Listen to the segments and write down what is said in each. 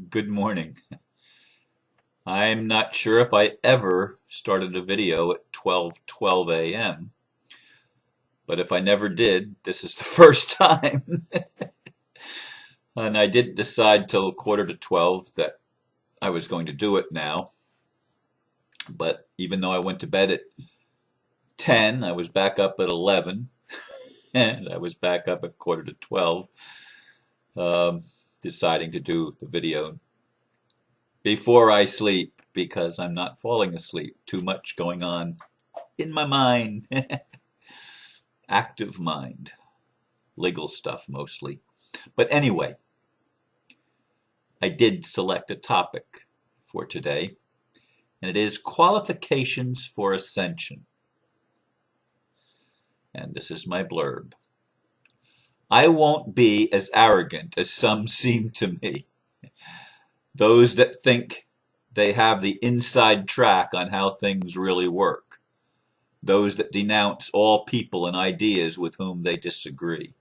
Good morning. I'm not sure if I ever started a video at 12:12 a.m., but if I never did, this is the first time. And I didn't decide till quarter to 12 that I was going to do it now. But even though I went to bed at 10, I was back up at 11, and I was back up at quarter to 12, um, deciding to do the video before I sleep because I'm not falling asleep. Too much going on in my mind. Active mind. Legal stuff mostly. But anyway, I did select a topic for today, and it is Qualifications for Ascension. And this is my blurb. I won't be as arrogant as some seem to me. Those that think they have the inside track on how things really work. Those that denounce all people and ideas with whom they disagree.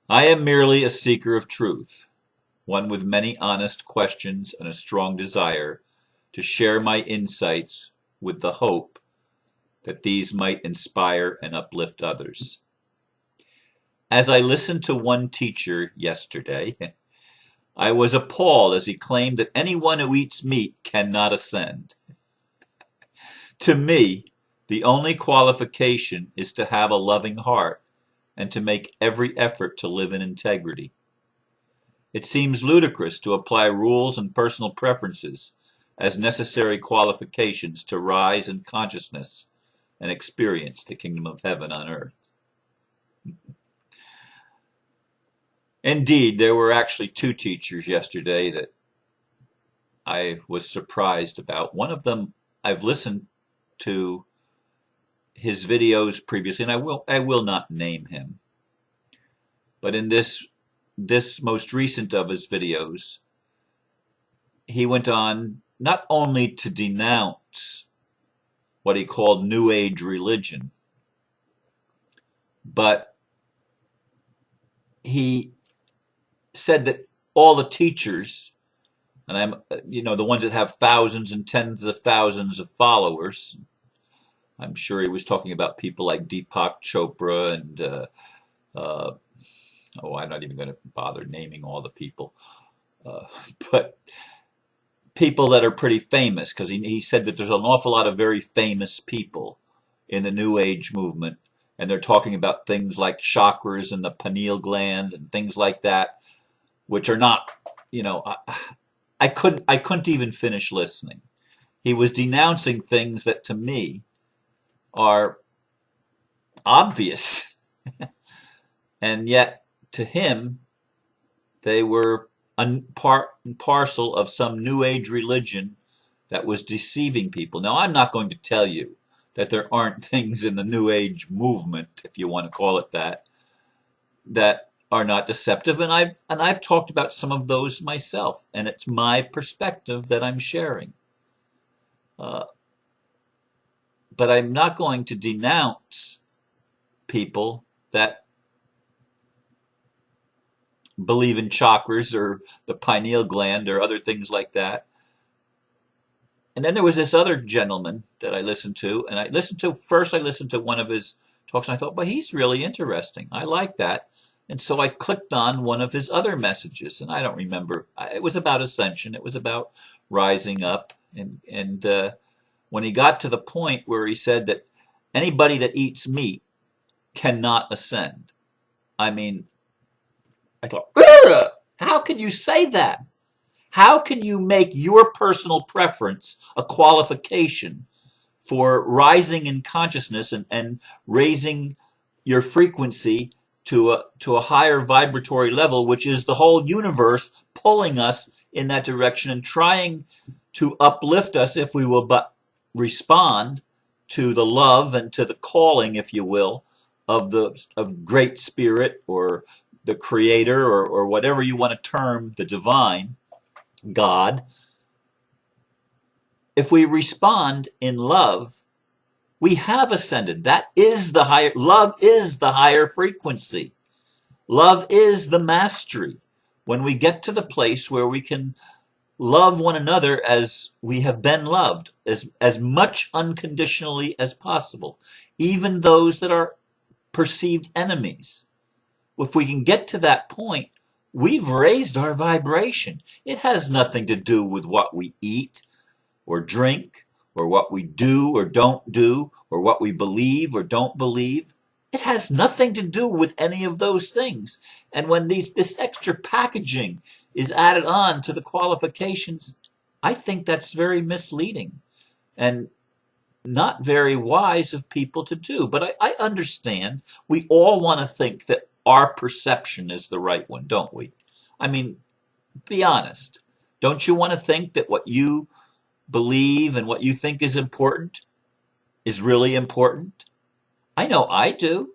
I am merely a seeker of truth, one with many honest questions and a strong desire to share my insights with the hope that these might inspire and uplift others. As I listened to one teacher yesterday, I was appalled as he claimed that anyone who eats meat cannot ascend. To me, the only qualification is to have a loving heart and to make every effort to live in integrity. It seems ludicrous to apply rules and personal preferences as necessary qualifications to rise in consciousness and experience the kingdom of heaven on earth. Indeed, there were actually two teachers yesterday that I was surprised about. One of them, I've listened to his videos previously, and I will not name him. But in this most recent of his videos, he went on not only to denounce what he called New Age religion, but he said that all the teachers, and the ones that have thousands and tens of thousands of followers, I'm sure he was talking about people like Deepak Chopra and I'm not even going to bother naming all the people, but people that are pretty famous, because he said that there's an awful lot of very famous people in the New Age movement, and they're talking about things like chakras and the pineal gland and things like that, which are not, I couldn't even finish listening. He was denouncing things that to me are obvious, and yet to him they were part and parcel of some New Age religion that was deceiving people. Now, I'm not going to tell you that there aren't things in the New Age movement, if you want to call it that, that are not deceptive, and I've talked about some of those myself, and it's my perspective that I'm sharing. But I'm not going to denounce people that believe in chakras or the pineal gland or other things like that. And then there was this other gentleman that I listened to, and I listened to one of his talks, and I thought, well, he's really interesting. I like that. And so I clicked on one of his other messages, and I don't remember. It was about ascension. It was about rising up. And when he got to the point where he said that anybody that eats meat cannot ascend, I mean, I thought, ugh, how can you say that? How can you make your personal preference a qualification for rising in consciousness and raising your frequency to a higher vibratory level, which is the whole universe pulling us in that direction and trying to uplift us if we will but respond to the love and to the calling, if you will, of Great Spirit or the Creator or whatever you want to term the divine, God. If we respond in love, we have ascended. That is the higher, love is the higher frequency. Love is the mastery. when we get to the place where we can love one another as we have been loved, as much unconditionally as possible, even those that are perceived enemies. If we can get to that point, we've raised our vibration. It has nothing to do with what we eat or drink or what we do or don't do or what we believe or don't believe. It has nothing to do with any of those things. And when this extra packaging is added on to the qualifications, I think that's very misleading and not very wise of people to do. But I understand we all want to think that our perception is the right one, don't we? I mean, be honest. Don't you want to think that what you believe and what you think is important is really important? I know I do.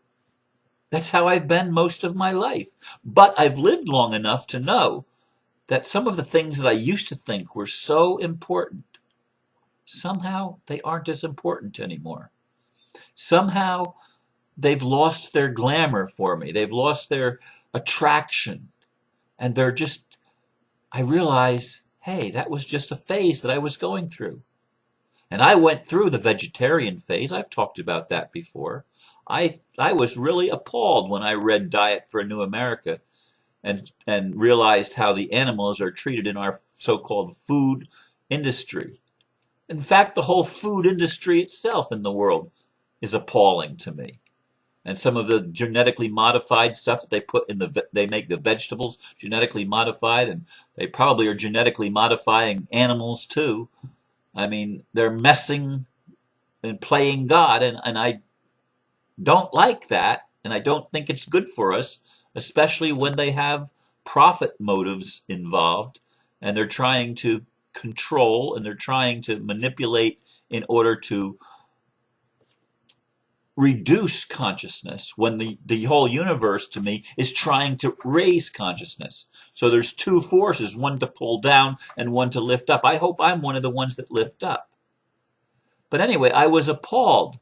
That's how I've been most of my life. But I've lived long enough to know that some of the things that I used to think were so important, somehow they aren't as important anymore. Somehow they've lost their glamour for me. They've lost their attraction. And they're just, I realize, hey, that was just a phase that I was going through. And I went through the vegetarian phase. I've talked about that before. I was really appalled when I read Diet for a New America and realized how the animals are treated in our so-called food industry. In fact, the whole food industry itself in the world is appalling to me. And some of the genetically modified stuff that they put in they make the vegetables genetically modified, and they probably are genetically modifying animals too. I mean, they're messing and playing God, and I don't like that, and I don't think it's good for us, especially when they have profit motives involved, and they're trying to control and they're trying to manipulate in order to reduce consciousness when the whole universe to me is trying to raise consciousness. So there's two forces, one to pull down and one to lift up. I hope I'm one of the ones that lift up. But anyway, I was appalled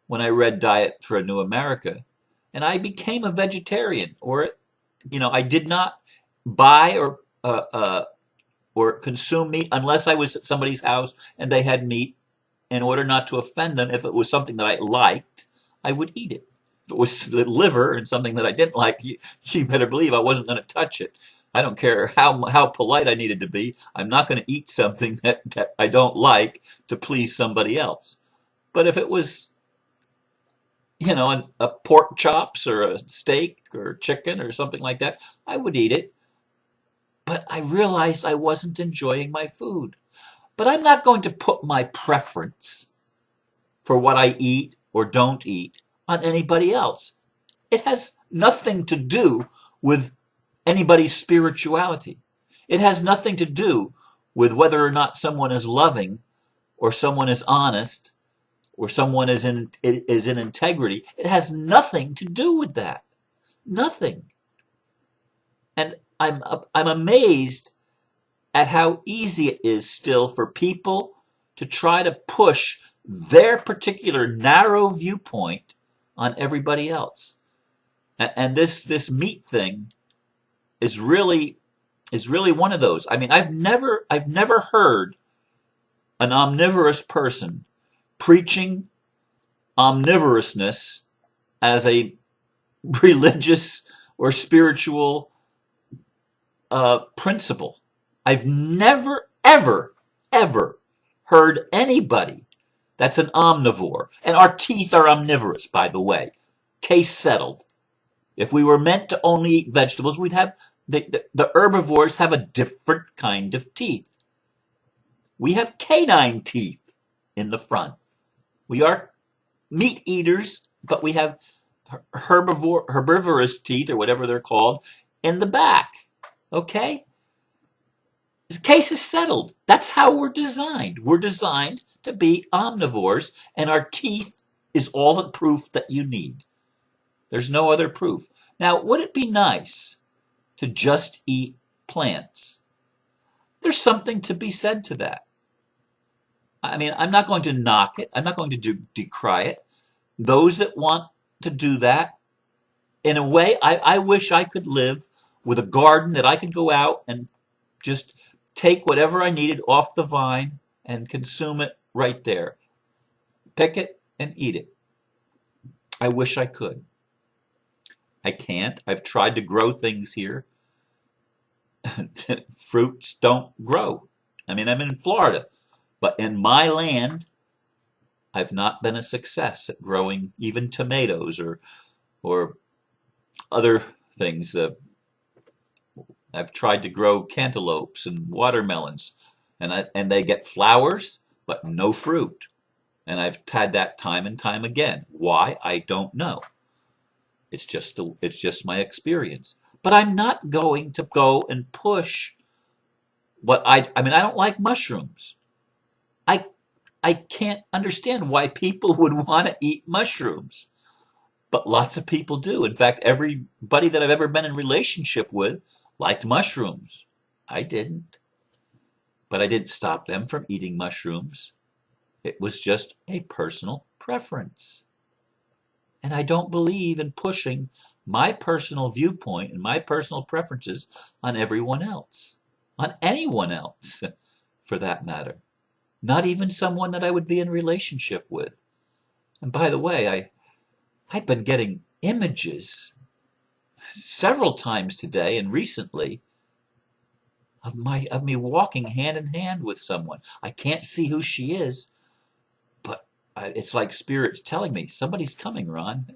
when I read Diet for a New America, and I became a vegetarian. I did not buy or consume meat unless I was at somebody's house and they had meat, in order not to offend them. If it was something that I liked, I would eat it. If it was the liver and something that I didn't like, you better believe I wasn't going to touch it. I don't care how polite I needed to be. I'm not going to eat something that I don't like to please somebody else. But if it was, a pork chops or a steak or chicken or something like that, I would eat it. But I realized I wasn't enjoying my food. But I'm not going to put my preference for what I eat or don't eat on anybody else. It has nothing to do with anybody's spirituality. It has nothing to do with whether or not someone is loving or someone is honest or someone is in integrity. It has nothing to do with that. Nothing. And I'm amazed at how easy it is still for people to try to push their particular narrow viewpoint on everybody else. And this meat thing is really one of those. I mean, I've never heard an omnivorous person preaching omnivorousness as a religious or spiritual principle. I've never, ever, ever heard anybody that's an omnivore. And our teeth are omnivorous, by the way. Case settled. If we were meant to only eat vegetables, we'd have the herbivores have a different kind of teeth. We have canine teeth in the front. We are meat eaters, but we have herbivorous teeth, or whatever they're called, in the back. Okay? The case is settled. That's how we're designed. We're designed to be omnivores, and our teeth is all the proof that you need. There's no other proof. Now, would it be nice to just eat plants? There's something to be said to that. I mean, I'm not going to knock it. I'm not going to decry it. Those that want to do that, in a way, I wish I could live with a garden that I could go out and just take whatever I needed off the vine and consume it right there. Pick it and eat it. I wish I could. I can't. I've tried to grow things here. Fruits don't grow. I mean, I'm in Florida, but in my land, I've not been a success at growing even tomatoes or other things. I've tried to grow cantaloupes and watermelons, and they get flowers, but no fruit. And I've had that time and time again. Why? I don't know. It's just my experience. But I'm not going to go and push what I mean, I don't like mushrooms. I I can't understand why people would want to eat mushrooms. But lots of people do. In fact, everybody that I've ever been in relationship with liked mushrooms. I didn't. But I didn't stop them from eating mushrooms. It was just a personal preference. And I don't believe in pushing my personal viewpoint and my personal preferences on everyone else, on anyone else, for that matter. Not even someone that I would be in relationship with. And by the way, I'd been getting images several times today and recently of me walking hand in hand with someone. I can't see who she is, but it's like spirits telling me somebody's coming, Ron.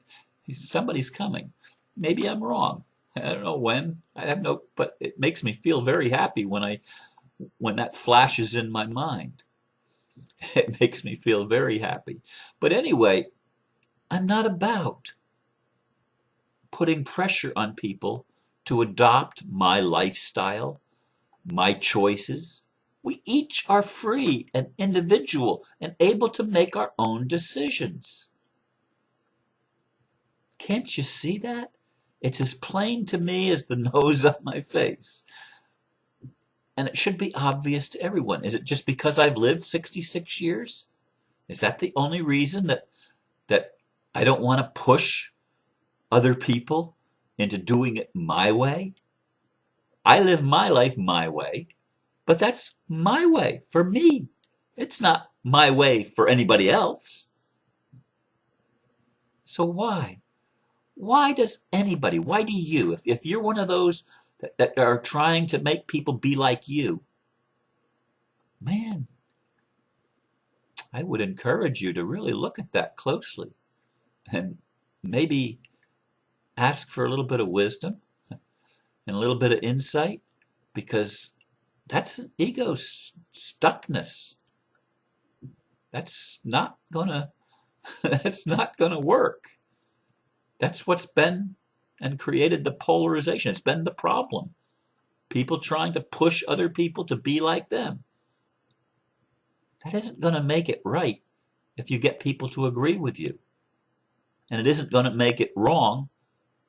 Somebody's coming. Maybe I'm wrong. I don't know when. I have no, but it makes me feel very happy when that flashes in my mind. It makes me feel very happy. But anyway, I'm not about putting pressure on people to adopt my lifestyle, my choices. We each are free and individual and able to make our own decisions. Can't you see that? It's as plain to me as the nose on my face. And it should be obvious to everyone. Is it just because I've lived 66 years? Is that the only reason that I don't want to push other people into doing it my way? I live my life my way, but that's my way for me. It's not my way for anybody else. So why? Why does anybody, why do you, if you're one of those that are trying to make people be like you, man, I would encourage you to really look at that closely and maybe ask for a little bit of wisdom and a little bit of insight, because that's an ego stuckness. That's not gonna that's not gonna work. That's what's been and created the polarization. It's been the problem. People trying to push other people to be like them. That isn't going to make it right if you get people to agree with you. And it isn't going to make it wrong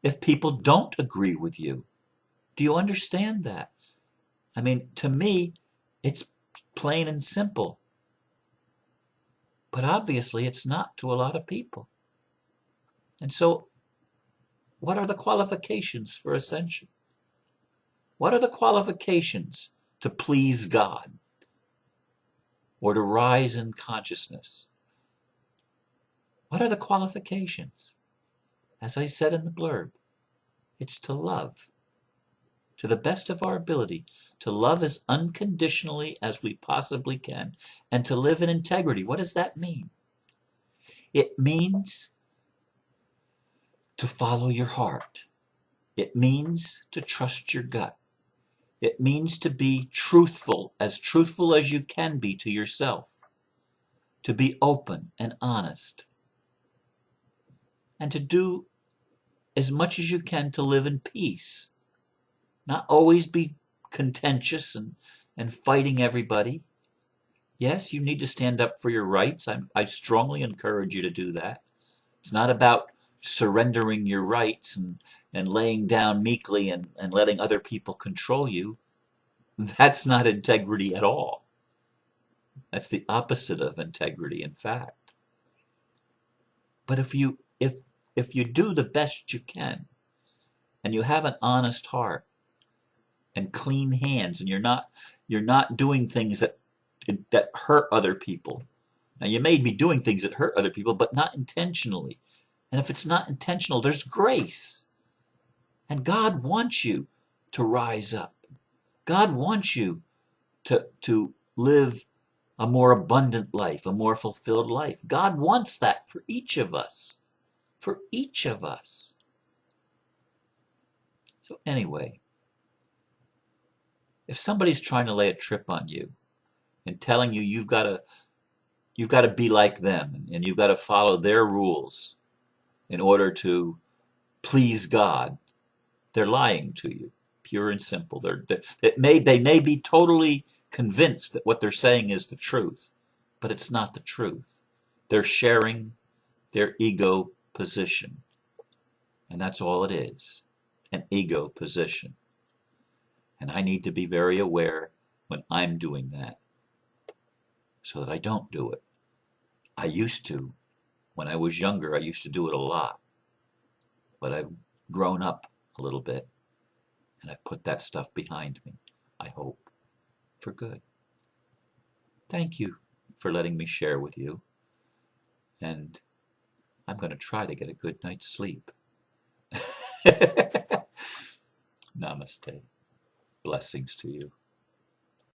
if people don't agree with you. Do you understand that? I mean, to me, it's plain and simple. But obviously, it's not to a lot of people. And so, what are the qualifications for ascension? What are the qualifications to please God or to rise in consciousness? What are the qualifications? As I said in the blurb, it's to love to the best of our ability, to love as unconditionally as we possibly can, and to live in integrity. What does that mean? It means to follow your heart. It means to trust your gut. It means to be truthful as you can be to yourself, to be open and honest, and to do as much as you can to live in peace, not always be contentious and fighting everybody. Yes, you need to stand up for your rights. I strongly encourage you to do that. It's not about surrendering your rights and laying down meekly and letting other people control you. That's not integrity at all. That's the opposite of integrity, in fact. But if you do the best you can, and you have an honest heart, and clean hands, and you're not doing things that hurt other people. Now, you may be doing things that hurt other people, but not intentionally. And if it's not intentional, there's grace. And God wants you to rise up. God wants you to live a more abundant life, a more fulfilled life. God wants that for each of us. For each of us. So anyway, if somebody's trying to lay a trip on you and telling you you've got to be like them and you've got to follow their rules in order to please God, they're lying to you, pure and simple. They may be totally convinced that what they're saying is the truth, but it's not the truth. They're sharing their ego position, and that's all it is, an ego position. And I need to be very aware when I'm doing that so that I don't do it. I used to. When I was younger, I used to do it a lot. But I've grown up a little bit, and I've put that stuff behind me, I hope, for good. Thank you for letting me share with you, and I'm going to try to get a good night's sleep. Namaste. Blessings to you.